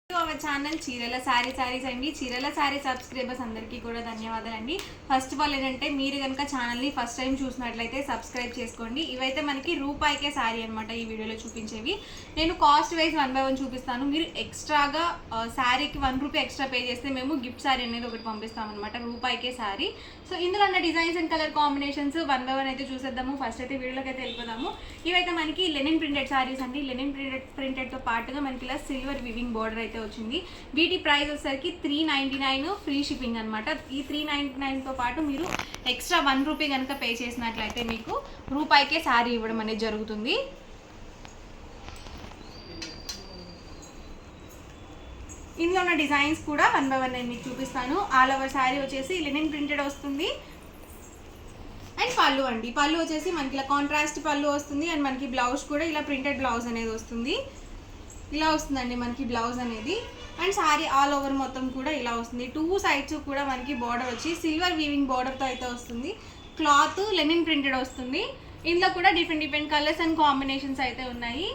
Our channel చీరల సారీస్ అండి. చీరల సారీ సబ్స్క్రైబర్స్ అందరికీ కూడా ధన్యవాదాలండి. ఫస్ట్ ఆఫ్ ఆల్ ఏంటంటే మీరు కనుక ఛానల్ని ఫస్ట్ టైం చూసినట్లయితే సబ్స్క్రైబ్ చేసుకోండి. ఇవైతే మనకి రూపాయికే సారీ అనమాట. ఈ వీడియోలో చూపించేవి నేను కాస్ట్ వైజ్ 1 by 1 చూపిస్తాను. మీరు ఎక్స్ట్రాగా శారీకి 1 రూపీ ఎక్స్ట్రా పే చేస్తే మేము గిఫ్ట్ శారీ అనేది ఒకటి పంపిస్తాం అనమాట. రూపాయికే శారీ. సో ఇందులో ఉన్న designs and colour combinations 1 by 1 అయితే చూసేద్దాము. ఫస్ట్ అయితే వీడియోలోకి అయితే వెళ్ళిపోదాము. ఇవైతే మనకి లెనిన్ ప్రింటెడ్ శారీస్ అండి. లెనిన్ ప్రింటెడ్తో పాటుగా మనకి ఇలా సిల్వర్ వివింగ్ బోర్డర్ అయితే వచ్చింది. వీటి ప్రైస్ వచ్చేసరికి 399 ఫ్రీ షిప్పింగ్ అనమాట. ఈ 399తో పాటు మీరు ఎక్స్ట్రా 1 రూపీ కనుక పే చేసినట్లయితే మీకు రూపాయికే శారీ ఇవ్వడం అనేది జరుగుతుంది. ఇందులో ఉన్న డిజైన్స్ కూడా 1 by 1 నేను మీకు చూపిస్తాను. ఆల్ ఓవర్ శారీ వచ్చేసి లెనిన్ ప్రింటెడ్ వస్తుంది. అండ్ పళ్ళు అండి, పళ్ళు వచ్చేసి మనకి ఇలా కాంట్రాస్ట్ పళ్ళు వస్తుంది. అండ్ మనకి బ్లౌజ్ కూడా ఇలా ప్రింటెడ్ బ్లౌజ్ అనేది వస్తుంది. ఇలా వస్తుందండి మనకి బ్లౌజ్ అనేది. అండ్ శారీ ఆల్ ఓవర్ మొత్తం కూడా ఇలా వస్తుంది. 2 సైడ్స్ కూడా మనకి బార్డర్ వచ్చి సిల్వర్ వీవింగ్ బార్డర్తో అయితే వస్తుంది. క్లాత్ లెనిన్ ప్రింటెడ్ వస్తుంది. ఇందులో కూడా డిఫరెంట్ కలర్స్ అండ్ కాంబినేషన్స్ అయితే ఉన్నాయి.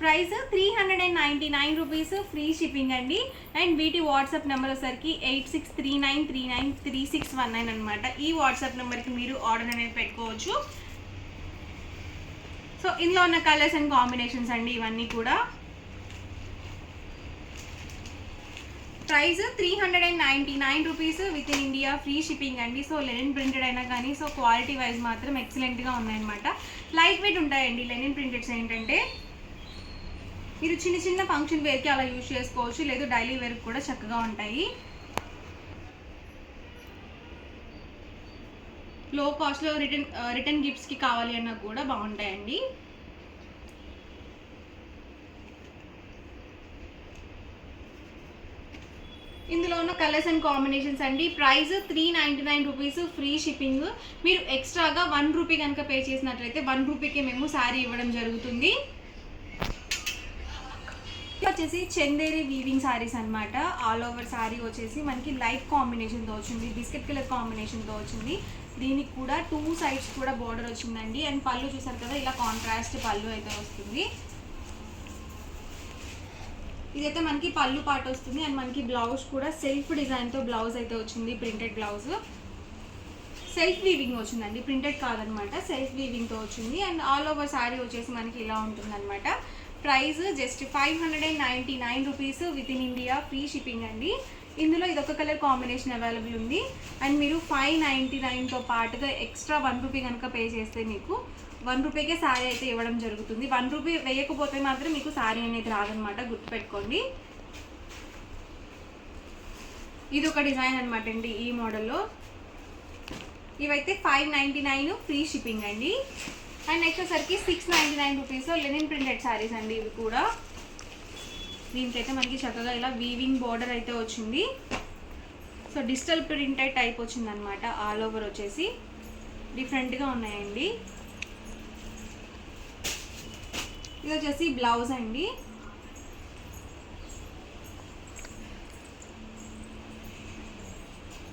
ప్రైస్ 399 రూపీస్ ఫ్రీ షిప్పింగ్ అండి. అండ్ వీటి వాట్సాప్ నెంబర్ వచ్చేసరికి 8639393619 అనమాట. ఈ వాట్సాప్ నెంబర్కి మీరు ఆర్డర్ అనేది పెట్టుకోవచ్చు. సో ఇందులో ఉన్న కలర్స్ అండ్ కాంబినేషన్స్ అండి ఇవన్నీ కూడా. Price 399 rupees within India free shipping అండి. సో లెనిన్ ప్రింటెడ్ అయినా కానీ సో క్వాలిటీ వైజ్ మాత్రం ఎక్సలెంట్గా ఉన్నాయన్నమాట. లైట్ వెయిట్ ఉంటాయండి లెనిన్ ప్రింటెడ్స్. ఏంటంటే మీరు చిన్న ఫంక్షన్ వేర్కి అలా యూజ్ చేసుకోవచ్చు, లేదు డైలీ వేర్కి కూడా చక్కగా ఉంటాయి. లో కాస్ట్లో రిటర్న్ గిఫ్ట్స్కి కావాలి అన్నా కూడా బాగుంటాయండి. ఇందులో ఉన్న కలర్స్ అండ్ కాంబినేషన్స్ అండి. Price 399 rupees free shipping. మీరు ఎక్స్ట్రాగా 1 రూపీ కనుక పే చేసినట్లయితే 1 రూపీకి మేము శారీ ఇవ్వడం జరుగుతుంది. వచ్చేసి చందేరి వీవింగ్ శారీస్ అనమాట. ఆల్ ఓవర్ శారీ వచ్చేసి మనకి లైట్ కాంబినేషన్తో వచ్చింది, బిస్కెట్ కలర్ కాంబినేషన్తో వచ్చింది. దీనికి కూడా 2 సైడ్స్ కూడా బార్డర్ వచ్చిందండి. అండ్ పళ్ళు చూసారు కదా, ఇలా కాంట్రాస్ట్ పళ్ళు అయితే వస్తుంది. ఇదైతే మనకి పళ్ళు పార్ట్ వస్తుంది. అండ్ మనకి బ్లౌజ్ కూడా సెల్ఫ్ డిజైన్తో బ్లౌజ్ అయితే వచ్చింది. ప్రింటెడ్ బ్లౌజ్ సెల్ఫ్ వీవింగ్ వచ్చిందండి, ప్రింటెడ్ కాదనమాట, సెల్ఫ్ వీవింగ్తో వచ్చింది. అండ్ ఆల్ ఓవర్ శారీ వచ్చేసి మనకి ఇలా ఉంటుంది అనమాట. Price just 599 rupees within India free shipping అండి. ఇందులో ఇదొక కలర్ కాంబినేషన్ అవైలబుల్ ఉంది. అండ్ మీరు 599తో పాటుగా ఎక్స్ట్రా 1 రూపీ కనుక పే చేస్తే మీకు 1 రూపీకే శారీ అయితే ఇవ్వడం జరుగుతుంది. 1 రూపీ వేయకపోతే మాత్రం మీకు శారీ అనేది రాదనమాట, గుర్తుపెట్టుకోండి. ఇది ఒక డిజైన్ అనమాట అండి ఈ మోడల్లో. ఇవైతే 599 ఫ్రీ షిప్పింగ్ అండి. అండ్ నెక్స్ట్ వచ్చేసరికి 699 రూపీస్ లెనిన్ ప్రింటెడ్ శారీస్ అండి ఇవి కూడా. దీనికైతే మనకి చక్కగా ఇలా వీవింగ్ బార్డర్ అయితే వచ్చింది. సో డిజిటల్ ప్రింటెడ్ టైప్ వచ్చింది అనమాట. ఆల్ ఓవర్ వచ్చేసి డిఫరెంట్గా ఉన్నాయండి. ఇది వచ్చేసి బ్లౌజ్ అండి.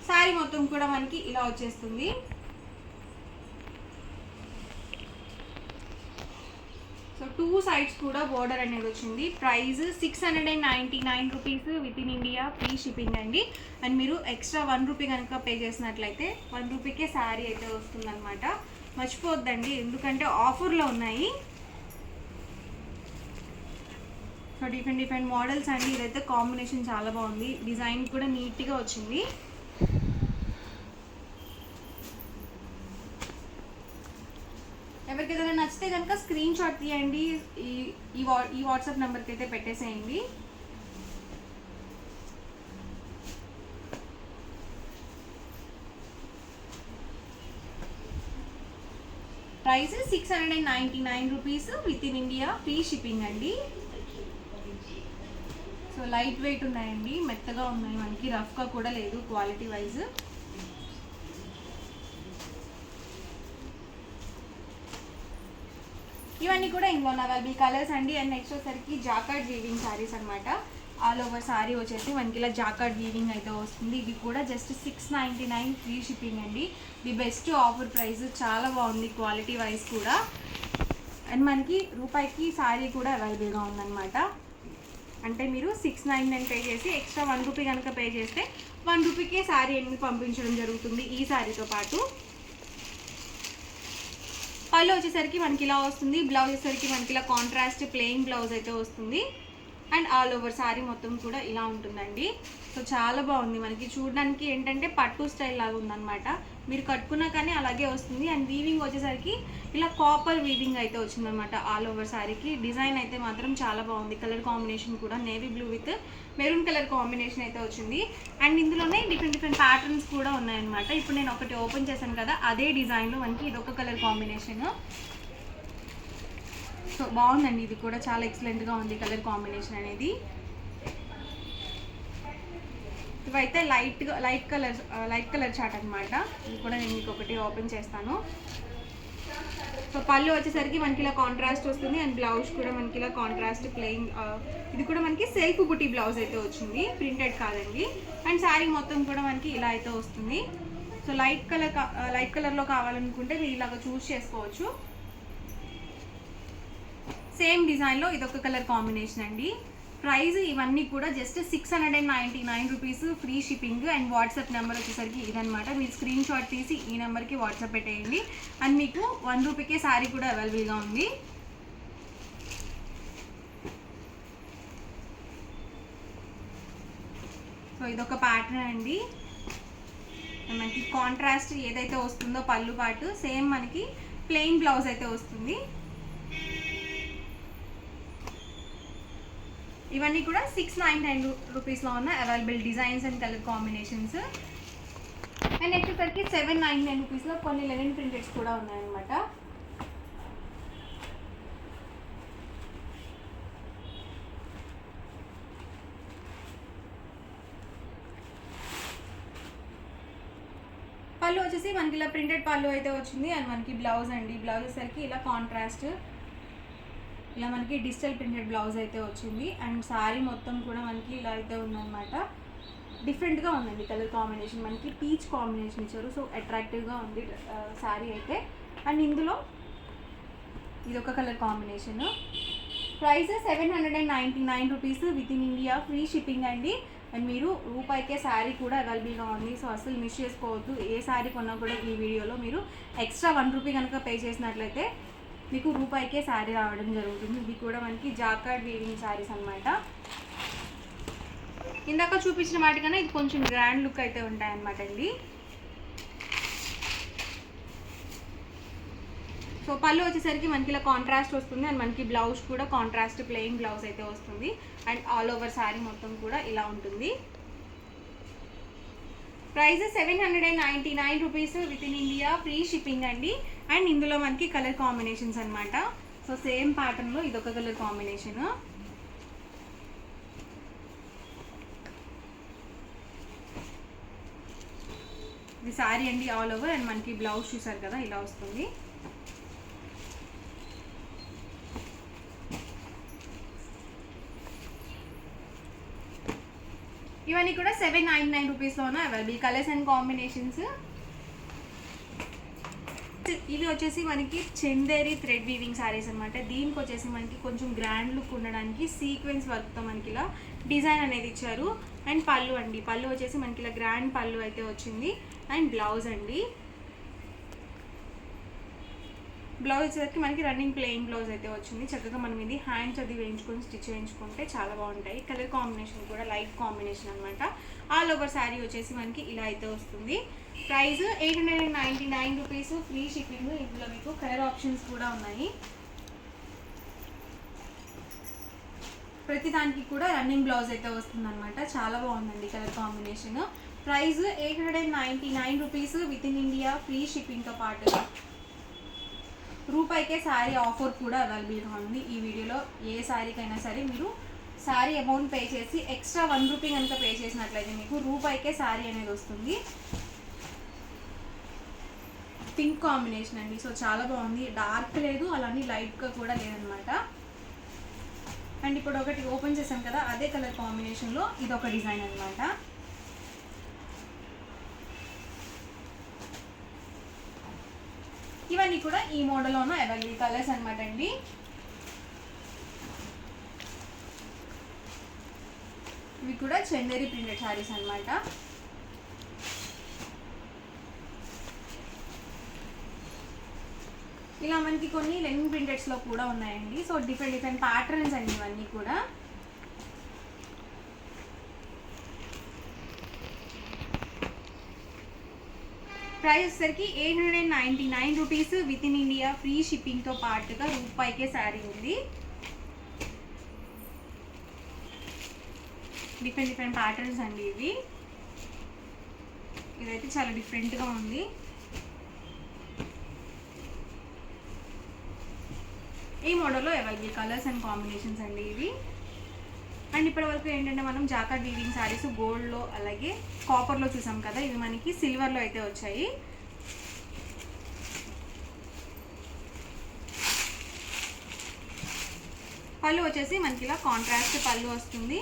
శారీ మొత్తం కూడా మనకి ఇలా వచ్చేస్తుంది. సో 2 సైడ్స్ కూడా బోర్డర్ అనేది వచ్చింది. Price 699 rupees within India free shipping అండి. అండ్ మీరు ఎక్స్ట్రా 1 రూపీ కనుక పే చేసినట్లయితే 1 రూపీకే శారీ అయితే వస్తుంది అనమాట. మర్చిపోద్దండి, ఎందుకంటే ఆఫర్లో ఉన్నాయి. సో డిఫరెంట్ మోడల్స్ అండి. ఇదైతే కాంబినేషన్ చాలా బాగుంది, డిజైన్ కూడా నీట్గా వచ్చింది. ఎవరికి ఏదైనా నచ్చితే కనుక స్క్రీన్ షాట్ తీయండి, ఈ వాట్సాప్ నెంబర్కి అయితే పెట్టేసేయండి. Price 699 rupees within India free shipping అండి. సో లైట్ వెయిట్ ఉన్నాయండి, మెత్తగా ఉన్నాయి, మనకి రఫ్గా కూడా లేదు క్వాలిటీ వైజ్. ఇవన్నీ కూడా ఇందులో అవైలబుల్ కలర్స్ అండి. అండ్ నెక్స్ట్ వచ్చేసరికి జాకార్డ్ వీవింగ్ శారీస్ అనమాట. ఆల్ ఓవర్ శారీ వచ్చేసి మనకి ఇలా జాకార్డ్ వీవింగ్ అయితే వస్తుంది. ఇవి కూడా జస్ట్ 699 ఫ్రీ షిప్పింగ్ అండి. ది బెస్ట్ ఆఫర్ ప్రైస్, చాలా బాగుంది క్వాలిటీ వైజ్ కూడా. అండ్ మనకి రూపాయికి శారీ కూడా అవైలబుల్గా ఉందన్నమాట. అంటే మీరు 699 పే చేసి ఎక్స్ట్రా 1 రూపీ కనుక పే చేస్తే 1 రూపీకే శారీ అనేది పంపించడం జరుగుతుంది ఈ శారీతో పాటు. పళ్ళు వచ్చేసరికి మనకి ఇలా వస్తుంది, బ్లౌజ్ వచ్చేసరికి మనకి ఇలా కాంట్రాస్ట్ ప్లెయిన్ బ్లౌజ్ అయితే వస్తుంది. అండ్ ఆల్ ఓవర్ శారీ మొత్తం కూడా ఇలా ఉంటుందండి. సో చాలా బాగుంది, మనకి చూడడానికి ఏంటంటే పట్టు స్టైల్ లాగా ఉందన్నమాట. మీరు కట్టుకున్నా కానీ అలాగే వస్తుంది. అండ్ వీవింగ్ వచ్చేసరికి ఇలా కాపర్ వీవింగ్ అయితే వచ్చిందనమాట ఆల్ ఓవర్ శారీకి. డిజైన్ అయితే మాత్రం చాలా బాగుంది. కలర్ కాంబినేషన్ కూడా navy blue with maroon colour combination అయితే వచ్చింది. అండ్ ఇందులోనే డిఫరెంట్ ప్యాటర్న్స్ కూడా ఉన్నాయన్నమాట. ఇప్పుడు నేను ఒకటి ఓపెన్ చేశాను కదా, అదే డిజైన్లో మనకి ఇదొక కలర్ కాంబినేషన్. సో బాగుందండి, ఇది కూడా చాలా ఎక్సలెంట్గా ఉంది కలర్ కాంబినేషన్ అనేది. ఇవైతే లైట్ కలర్ చార్ట్ అనమాట. ఇది కూడా నేను మీకు ఒకటి ఓపెన్ చేస్తాను. సో పళ్ళు వచ్చేసరికి మనకి ఇలా కాంట్రాస్ట్ వస్తుంది. అండ్ బ్లౌజ్ కూడా మనకి ఇలా కాంట్రాస్ట్ ప్లెయిన్, ఇది కూడా మనకి సెల్ఫ్ బుటీ బ్లౌజ్ అయితే వచ్చింది, ప్రింటెడ్ కాదండి. అండ్ శారీ మొత్తం కూడా మనకి ఇలా అయితే వస్తుంది. సో లైట్ కలర్లో కావాలనుకుంటే మీరు ఇలాగ చూస్ చేసుకోవచ్చు. సేమ్ డిజైన్లో ఇదొక కలర్ కాంబినేషన్ అండి. ప్రైస్ ఇవన్నీ కూడా just 699 rupees, free shipping. And WhatsApp number వచ్చేసరికి ఇదనమాట. మీరు స్క్రీన్ షాట్ తీసి ఈ నెంబర్కి వాట్సాప్ పెట్టేయండి. అండ్ మీకు 1 రూపీకే శారీ కూడా అవైలబుల్గా ఉంది. సో ఇదొక ప్యాటర్న్ అండి. మనకి కాంట్రాస్ట్ ఏదైతే వస్తుందో పళ్ళు పాటు సేమ్ మనకి ప్లెయిన్ బ్లౌజ్ అయితే వస్తుంది. ఇవన్నీ కూడా 699 రూపీస్లో ఉన్న available designs and colour combinations. And next వచ్చేసరికి 799 రూపీస్లో కొన్ని లెనిన్ ప్రింటెడ్స్ కూడా ఉన్నాయన్నమాట. పళ్ళు వచ్చేసి మనకి ఇలా ప్రింటెడ్ పళ్ళు అయితే వచ్చింది. అండ్ మనకి బ్లౌజ్ అండి, బ్లౌజ్ వచ్చేసరికి ఇలా కాంట్రాస్ట్ ఇలా మనకి డిజిటల్ ప్రింటెడ్ బ్లౌజ్ అయితే వచ్చింది. అండ్ శారీ మొత్తం కూడా మనకి ఇలా అయితే ఉందన్నమాట. డిఫరెంట్గా ఉందండి కలర్ కాంబినేషన్, మనకి పీచ్ కాంబినేషన్ ఇచ్చారు. సో అట్రాక్టివ్గా ఉంది శారీ అయితే. అండ్ ఇందులో ఇదొక colour combination. Price 799 rupees within India, free shipping అండి. అండ్ మీరు రూపాయికే శారీ కూడా అవైలబుల్గా ఉంది. సో అసలు మిస్ చేసుకోవద్దు. ఏ శారీ కొన్నా కూడా ఈ వీడియోలో మీరు ఎక్స్ట్రా 1 రూపీ కనుక పే చేసినట్లయితే మీకు రూపాయికే శారీ రావడం జరుగుతుంది. ఇది కూడా మనకి జాకార్డ్ వీవింగ్ శారీస్ అనమాట. ఇందాక చూపించిన వాటికన్నా ఇది కొంచెం గ్రాండ్ లుక్ అయితే ఉంటాయన్నమాట అండి. సో పళ్ళు వచ్చేసరికి మనకి ఇలా కాంట్రాస్ట్ వస్తుంది. అండ్ మనకి బ్లౌజ్ కూడా కాంట్రాస్ట్ ప్లెయిన్ బ్లౌజ్ అయితే వస్తుంది. అండ్ ఆల్ ఓవర్ శారీ మొత్తం కూడా ఇలా ఉంటుంది. Price 799 rupees within India, free shipping అండి. అండ్ ఇందులో మనకి కలర్ కాంబినేషన్స్ అనమాట. సో సేమ్ ప్యాటర్న్లో ఇదొక కలర్ కాంబినేషన్. ఇది శారీ అండి ఆల్ ఓవర్. అండ్ మనకి బ్లౌజ్ చూసారు కదా ఇలా వస్తుంది. ఇవన్నీ కూడా 799 రూపీస్లో ఉన్న అవైలబుల్ కలర్స్ అండ్ కాంబినేషన్స్. ఇవి వచ్చేసి మనకి చందేరి థ్రెడ్ వీవింగ్ శారీస్ అనమాట. దీనికి వచ్చేసి మనకి కొంచెం గ్రాండ్ లుక్ ఉండడానికి సీక్వెన్స్ వర్క్తో మనకి ఇలా డిజైన్ అనేది ఇచ్చారు. అండ్ పళ్ళు అండి, పళ్ళు వచ్చేసి మనకి ఇలా గ్రాండ్ పళ్ళు అయితే వచ్చింది. అండ్ బ్లౌజ్ అండి, బ్లౌజ్ వచ్చేసరికి మనకి రన్నింగ్ ప్లెయిన్ బ్లౌజ్ అయితే వచ్చింది. చక్కగా మనం ఇది హ్యాండ్స్ అది వేయించుకొని స్టిచ్ చేయించుకుంటే చాలా బాగుంటాయి. కలర్ కాంబినేషన్ కూడా లైట్ కాంబినేషన్ అనమాట. ఆల్ ఓవర్ శారీ వచ్చేసి మనకి ఇలా అయితే వస్తుంది. Price 899 rupees, free shipping. ఇందులో మీకు కలర్ ఆప్షన్స్ కూడా ఉన్నాయి. ప్రతి దానికి కూడా రన్నింగ్ బ్లౌజ్ అయితే వస్తుంది అనమాట. చాలా బాగుందండి colour combination. Price 899 rupees within India, free షిప్పింగ్తో పాటుగా రూపాయికే శారీ ఆఫర్ కూడా అవైలబుల్గా ఉంది. ఈ వీడియోలో ఏ శారీకైనా సరే మీరు శారీ అమౌంట్ పే చేసి ఎక్స్ట్రా 1 రూపీ కనుక పే చేసినట్లయితే మీకు రూపాయికే శారీ అనేది వస్తుంది. పింక్ కాంబినేషన్ అండి. సో చాలా బాగుంది, డార్క్ లేదు అలానే లైట్గా కూడా లేదనమాట. అండ్ ఇప్పుడు ఒకటి ఓపెన్ చేసాం కదా, అదే కలర్ కాంబినేషన్లో ఇదొక డిజైన్ అనమాట. ఇవన్నీ కూడా ఈ మోడల్లోనూ అవైలబుల్ కలర్స్ అనమాట అండి. ఇవి కూడా చందేరి ప్రింటెడ్ శారీస్ అన్నమాట. ఇలా మనకి కొన్ని లెనిన్ ప్రింటెడ్స్లో కూడా ఉన్నాయండి. సో డిఫరెంట్ ప్యాటర్న్స్ అండి ఇవన్నీ కూడా. ప్రైస్ వచ్చేసరికి 899 rupees within India, free షిప్పింగ్తో పాటుగా రూపాయికే శారీ ఉంది. డిఫరెంట్ ప్యాటర్న్స్ అండి ఇవి. ఇదైతే చాలా డిఫరెంట్గా ఉంది. ఈ మోడల్లో అవైలబుల్ కలర్స్ అండ్ కాంబినేషన్స్ అండి ఇవి. అండ్ ఇప్పటి వరకు ఏంటంటే మనం జాకార్డ్ వీవింగ్ శారీస్ గోల్డ్లో అలాగే కాపర్లో చూసాం కదా, ఇవి మనకి సిల్వర్లో అయితే వచ్చాయి. పళ్ళు వచ్చేసి మనకి ఇలా కాంట్రాస్ట్ పళ్ళు వస్తుంది.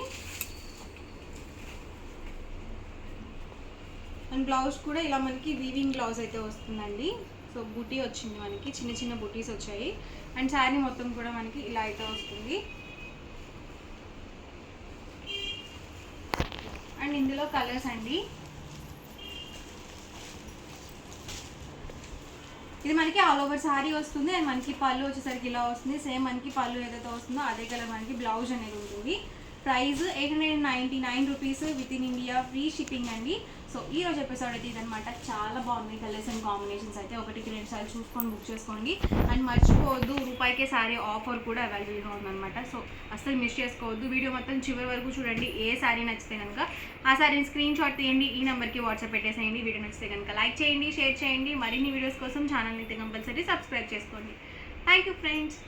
అండ్ బ్లౌజ్ కూడా ఇలా మనకి వీవింగ్ బ్లౌజ్ అయితే వస్తుందండి. సో బుటీ వచ్చింది మనకి, చిన్న బుటీస్ వచ్చాయి. అండ్ శారీ మొత్తం కూడా మనకి ఇలా అయితే వస్తుంది. అండ్ ఇందులో కలర్స్ అండి. ఇది మనకి ఆల్ ఓవర్ శారీ వస్తుంది. అండ్ మనకి పళ్ళు వచ్చేసరికి ఇలా వస్తుంది. సేమ్ మనకి పళ్ళు ఏదైతే వస్తుందో అదే కలర్ మనకి బ్లౌజ్ అనేది ఉంటుంది. Price 899 rupees within India, free shipping అండి. సో ఈ రోజు ఎపిసోడ్ అయితే ఇదనమాట. చాలా బాగుంది కలర్స్ అండ్ కాంబినేషన్స్ అయితే. 1-2 సార్లు చూసుకొని బుక్ చేసుకోండి. అండ్ మర్చిపోవద్దు, రూపాయికే శారీ ఆఫర్ కూడా అవైలబుల్గా ఉందన్నమాట. సో అస్సలు మిస్ చేసుకోవద్దు. వీడియో మొత్తం చివరి వరకు చూడండి. ఏ శారీ నచ్చితే కనుక ఆ శారీని స్క్రీన్ షాట్ తీయండి, ఈ నెంబర్కి వాట్సాప్ పెట్టేసేయండి. వీడియో నచ్చితే కనుక లైక్ చేయండి, షేర్ చేయండి. మరిన్ని వీడియోస్ కోసం ఛానల్ని అయితే కంపల్సరీ సబ్స్క్రైబ్ చేసుకోండి. Thank you friends.